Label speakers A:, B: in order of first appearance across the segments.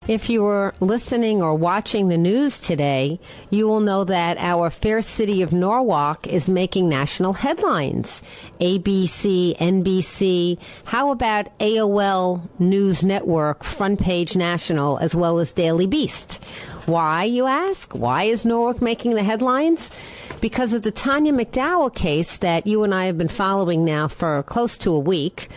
A: If you were listening or watching the news today, you will know that our fair city of Norwalk is making national headlines. ABC, NBC, how about AOL News Network, Front Page National, as well as Daily Beast? Why, you ask? Why is Norwalk making the headlines? Because of the Tanya McDowell case that you and I have been following now for close to a week.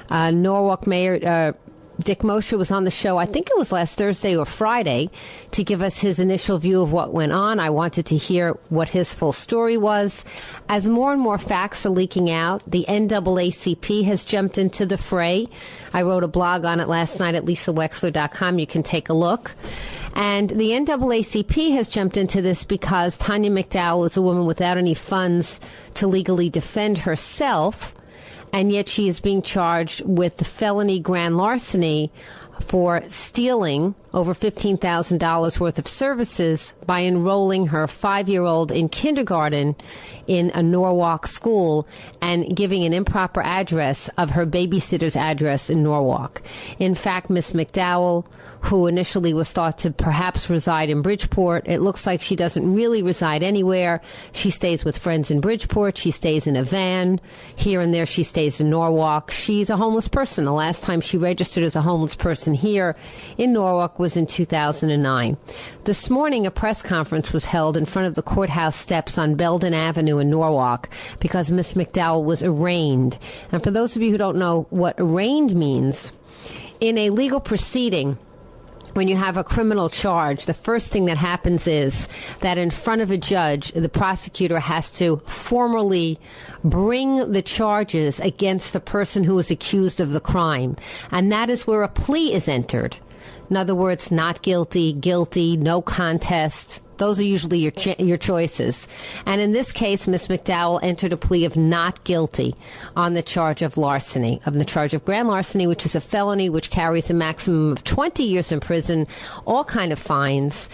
A: Norwalk Mayor Dick Mosher was on the show, I think it was last Thursday or Friday, to give us his initial view of what went on. I wanted to hear what his full story was. As more and more facts are leaking out, the NAACP has jumped into the fray. I wrote a blog on it last night at lisawexler.com. You can take a look. And the NAACP has jumped into this because Tanya McDowell is a woman without any funds to legally defend herself, and yet she is being charged with the felony grand larceny for stealing over $15,000 worth of services by enrolling her 5-year-old in kindergarten in a Norwalk school and giving an improper address of her babysitter's address in Norwalk. In fact, Miss McDowell, who initially was thought to perhaps reside in Bridgeport, it looks like she doesn't really reside anywhere. She stays with friends in Bridgeport. She stays in a van. Here and there she stays in Norwalk. She's a homeless person. The last time she registered as a homeless person here in Norwalk was in 2009. This morning, a press conference was held in front of the courthouse steps on Belden Avenue in Norwalk because Miss McDowell was arraigned. And for those of you who don't know what arraigned means, in a legal proceeding, when you have a criminal charge, the first thing that happens is that in front of a judge, the prosecutor has to formally bring the charges against the person who is accused of the crime. And that is where a plea is entered. In other words, not guilty, guilty, no contest. Those are usually your choices. And in this case, Ms. McDowell entered a plea of not guilty on the charge of larceny, of the charge of grand larceny, which is a felony which carries a maximum of 20 years in prison, all kind of fines,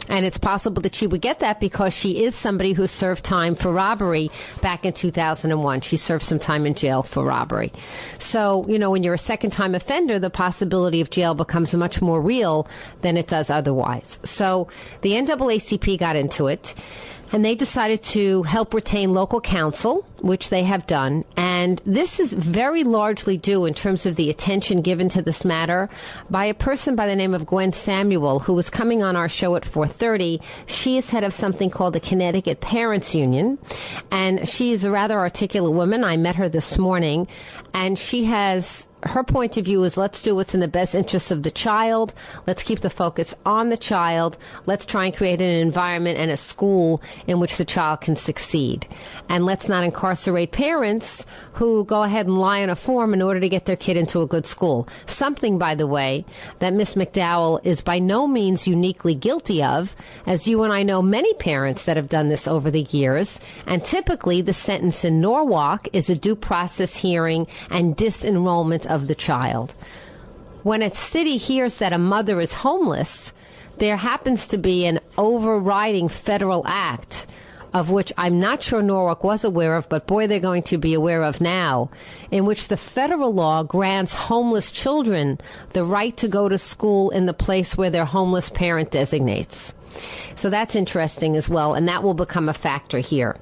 A: and it's possible that she would get that because she is somebody who served time for robbery back in 2001. She served some time in jail for robbery. So, you know, when you're a second-time offender, the possibility of jail becomes much more real than it does otherwise. So the NAACP got into it, and they decided to help retain local counsel, which they have done. And this is very largely due in terms of the attention given to this matter by a person by the name of Gwen Samuel, who was coming on our show at 4:30. She is head of something called the Connecticut Parents Union, and she is a rather articulate woman. I met her this morning, and she has... her point of view is, let's do what's in the best interest of the child. Let's keep the focus on the child. Let's try and create an environment and a school in which the child can succeed. And let's not incarcerate parents who go ahead and lie on a form in order to get their kid into a good school. Something, by the way, that Miss McDowell is by no means uniquely guilty of, as you and I know many parents that have done this over the years. And typically, the sentence in Norwalk is a due process hearing and disenrollment of the child. When a city hears that a mother is homeless, there happens to be an overriding federal act, of which I'm not sure Norwalk was aware of, but boy, they're going to be aware of now, in which the federal law grants homeless children the right to go to school in the place where their homeless parent designates. So that's interesting as well, and that will become a factor here.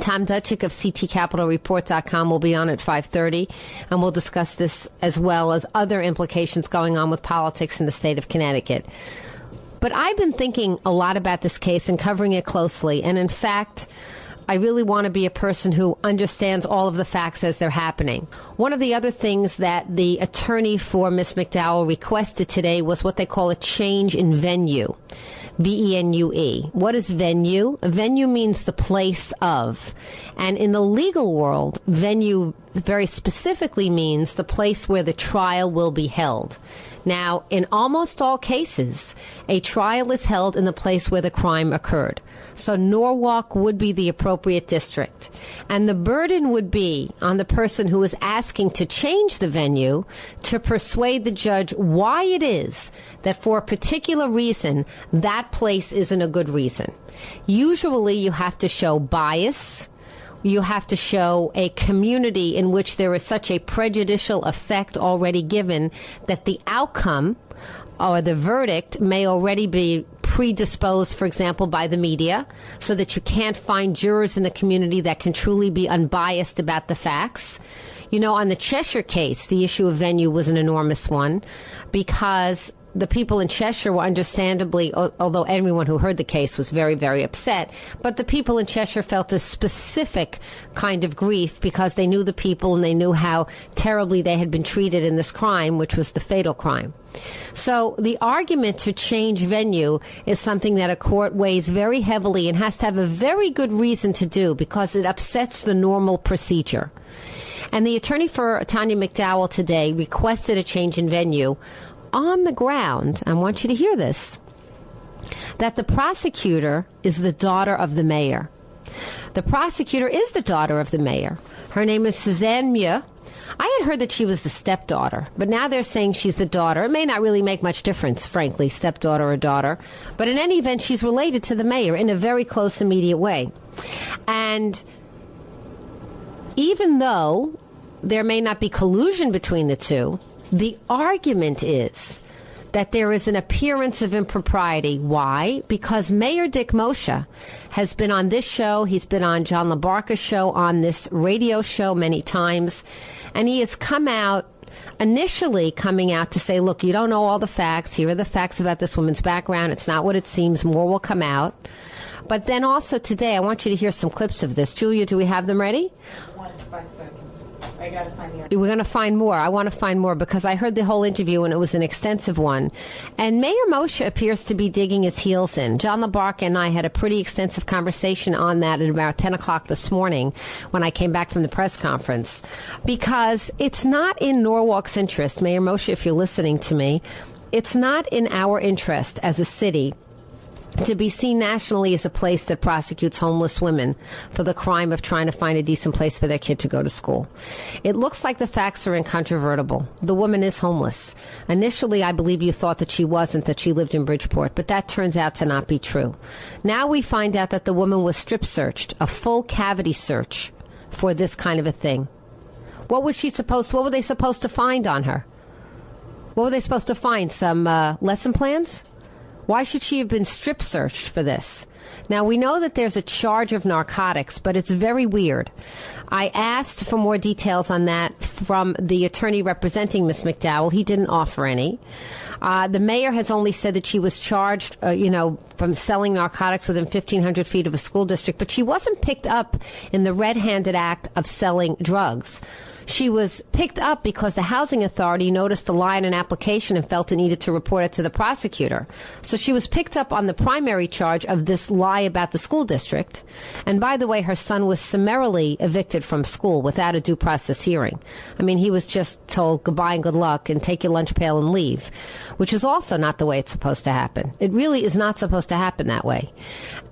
A: Tom Dutchick of ctcapitalreport.com will be on at 5:30, and we'll discuss this as well as other implications going on with politics in the state of Connecticut. But I've been thinking a lot about this case and covering it closely, and in fact, I really want to be a person who understands all of the facts as they're happening. One of the other things that the attorney for Ms. McDowell requested today was what they call a change in venue. V-E-N-U-E. What is venue? Venue means the place of. And in the legal world, venue very specifically means the place where the trial will be held. Now, in almost all cases, a trial is held in the place where the crime occurred. So Norwalk would be the appropriate district. And the burden would be on the person who is asking to change the venue to persuade the judge why it is that for a particular reason, that place isn't a good reason. Usually you have to show bias, You have to show a community in which there is such a prejudicial effect already given that the outcome or the verdict may already be predisposed, for example, by the media, so that you can't find jurors in the community that can truly be unbiased about the facts. You know, on the Cheshire case, the issue of venue was an enormous one because the people in Cheshire were understandably, although everyone who heard the case was very, very upset, but the people in Cheshire felt a specific kind of grief because they knew the people and they knew how terribly they had been treated in this crime, which was the fatal crime. So the argument to change venue is something that a court weighs very heavily and has to have a very good reason to do because it upsets the normal procedure. And the attorney for Tanya McDowell today requested a change in venue on the ground, I want you to hear this, that the prosecutor is the daughter of the mayor. The prosecutor is the daughter of the mayor. Her name is Suzanne Mieux. I had heard that she was the stepdaughter, but now they're saying she's the daughter. It may not really make much difference, frankly, stepdaughter or daughter. But in any event, she's related to the mayor in a very close, immediate way. And even though there may not be collusion between the two, the argument is that there is an appearance of impropriety. Why? Because Mayor Dick Moshe has been on this show. He's been on John LaBarca's show, on this radio show many times. And he has come out, initially coming out to say, look, you don't know all the facts. Here are the facts about this woman's background. It's not what it seems. More will come out. But then also today, I want you to hear some clips of this. Julia, do we have them ready?
B: 5 seconds. I gotta find the
A: We're going to find more. I want to find more because I heard the whole interview and it was an extensive one. And Mayor Moshe appears to be digging his heels in. John LaBarca and I had a pretty extensive conversation on that at about 10 o'clock this morning when I came back from the press conference. Because it's not in Norwalk's interest, Mayor Moshe, if you're listening to me, it's not in our interest as a city to be seen nationally as a place that prosecutes homeless women for the crime of trying to find a decent place for their kid to go to school. It looks like the facts are incontrovertible. The woman is homeless. Initially, I believe you thought that she wasn't, that she lived in Bridgeport, but that turns out to not be true. Now we find out that the woman was strip searched, a full cavity search for this kind of a thing. What were they supposed to find on her? What were they supposed to find? Some lesson plans? Why should she have been strip searched for this? Now, we know that there's a charge of narcotics, but it's very weird. I asked for more details on that from the attorney representing Ms. McDowell. He didn't offer any. The mayor has only said that she was charged, from selling narcotics within 1,500 feet of a school district, but she wasn't picked up in the red-handed act of selling drugs. She was picked up because the housing authority noticed a lie in an application and felt it needed to report it to the prosecutor. So she was picked up on the primary charge of this lie about the school district. And by the way, her son was summarily evicted from school without a due process hearing. I mean, he was just told goodbye and good luck and take your lunch pail and leave, which is also not the way it's supposed to happen. It really is not supposed to happen that way.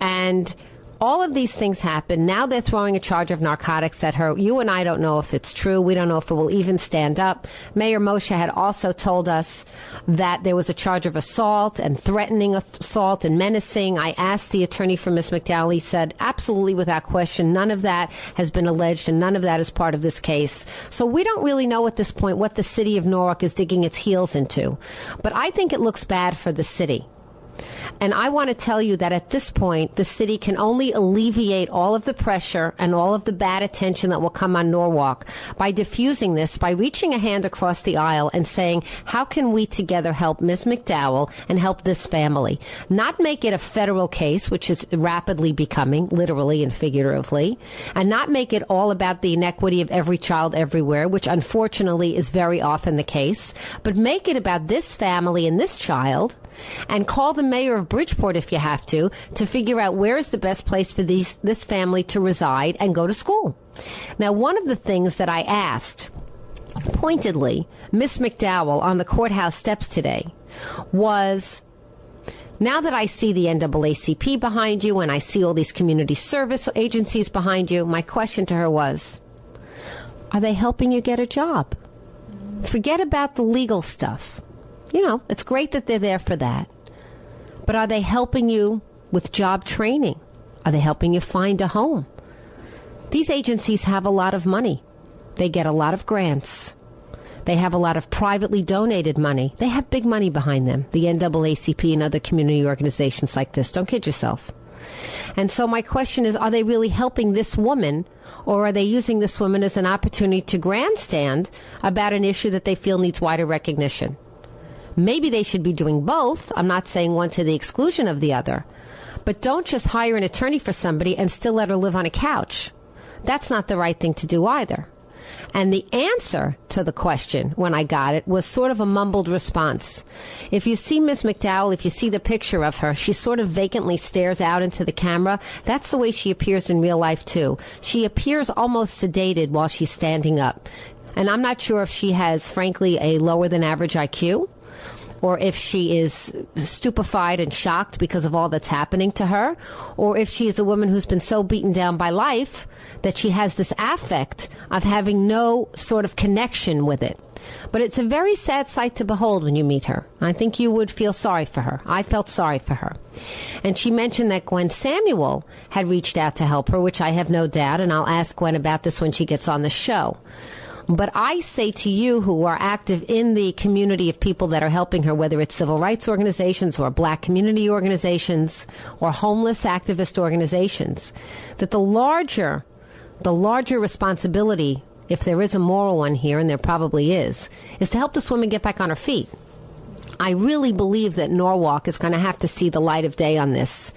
A: And all of these things happen. Now they're throwing a charge of narcotics at her. You and I don't know if it's true. We don't know if it will even stand up. Mayor Moshe had also told us that there was a charge of assault and threatening assault and menacing. I asked the attorney for Ms. McDowell. He said, absolutely without question, none of that has been alleged and none of that is part of this case. So we don't really know at this point what the city of Norwalk is digging its heels into. But I think it looks bad for the city. And I want to tell you that at this point, the city can only alleviate all of the pressure and all of the bad attention that will come on Norwalk by diffusing this, by reaching a hand across the aisle and saying, how can we together help Ms. McDowell and help this family? Not make it a federal case, which is rapidly becoming, literally and figuratively, and not make it all about the inequity of every child everywhere, which unfortunately is very often the case, but make it about this family and this child, and call the mayor of Bridgeport if you have to figure out where is the best place for this family to reside and go to school. Now, one of the things that I asked pointedly Miss McDowell on the courthouse steps today was, now that I see the NAACP behind you and I see all these community service agencies behind you, my question to her was, are they helping you get a job? Forget about the legal stuff. It's great that they're there for that. But are they helping you with job training? Are they helping you find a home? These agencies have a lot of money. They get a lot of grants. They have a lot of privately donated money. They have big money behind them, the NAACP and other community organizations like this. Don't kid yourself. And so my question is, are they really helping this woman, or are they using this woman as an opportunity to grandstand about an issue that they feel needs wider recognition? Maybe they should be doing both. I'm not saying one to the exclusion of the other. But don't just hire an attorney for somebody and still let her live on a couch. That's not the right thing to do either. And the answer to the question, when I got it, was sort of a mumbled response. If you see Ms. McDowell, if you see the picture of her, she sort of vacantly stares out into the camera. That's the way she appears in real life, too. She appears almost sedated while she's standing up. And I'm not sure if she has, frankly, a lower than average IQ, or if she is stupefied and shocked because of all that's happening to her, or if she is a woman who's been so beaten down by life that she has this affect of having no sort of connection with it. But it's a very sad sight to behold when you meet her. I think you would feel sorry for her. I felt sorry for her. And she mentioned that Gwen Samuel had reached out to help her, which I have no doubt, and I'll ask Gwen about this when she gets on the show. But I say to you who are active in the community of people that are helping her, whether it's civil rights organizations or black community organizations or homeless activist organizations, that the larger responsibility, if there is a moral one here, and there probably is to help this woman get back on her feet. I really believe that Norwalk is going to have to see the light of day on this.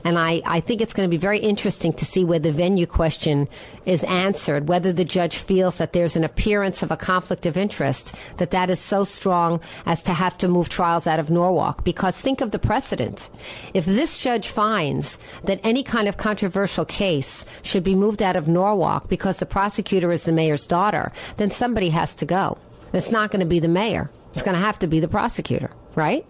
A: And I think it's going to be very interesting to see where the venue question is answered, whether the judge feels that there's an appearance of a conflict of interest, that is so strong as to have to move trials out of Norwalk. Because think of the precedent. If this judge finds that any kind of controversial case should be moved out of Norwalk because the prosecutor is the mayor's daughter, then somebody has to go. It's not going to be the mayor. It's going to have to be the prosecutor, right?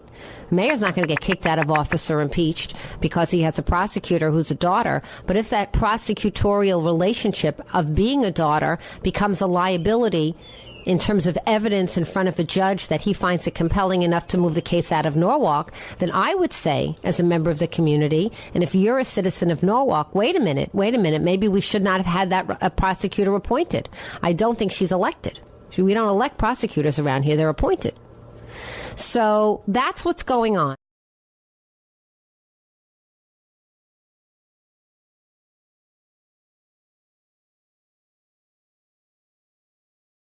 A: The mayor's not going to get kicked out of office or impeached because he has a prosecutor who's a daughter. But if that prosecutorial relationship of being a daughter becomes a liability in terms of evidence in front of a judge that he finds it compelling enough to move the case out of Norwalk, then I would say, as a member of the community, and if you're a citizen of Norwalk, wait a minute, maybe we should not have had that prosecutor appointed. I don't think she's elected. We don't elect prosecutors around here. They're appointed. So that's what's going on.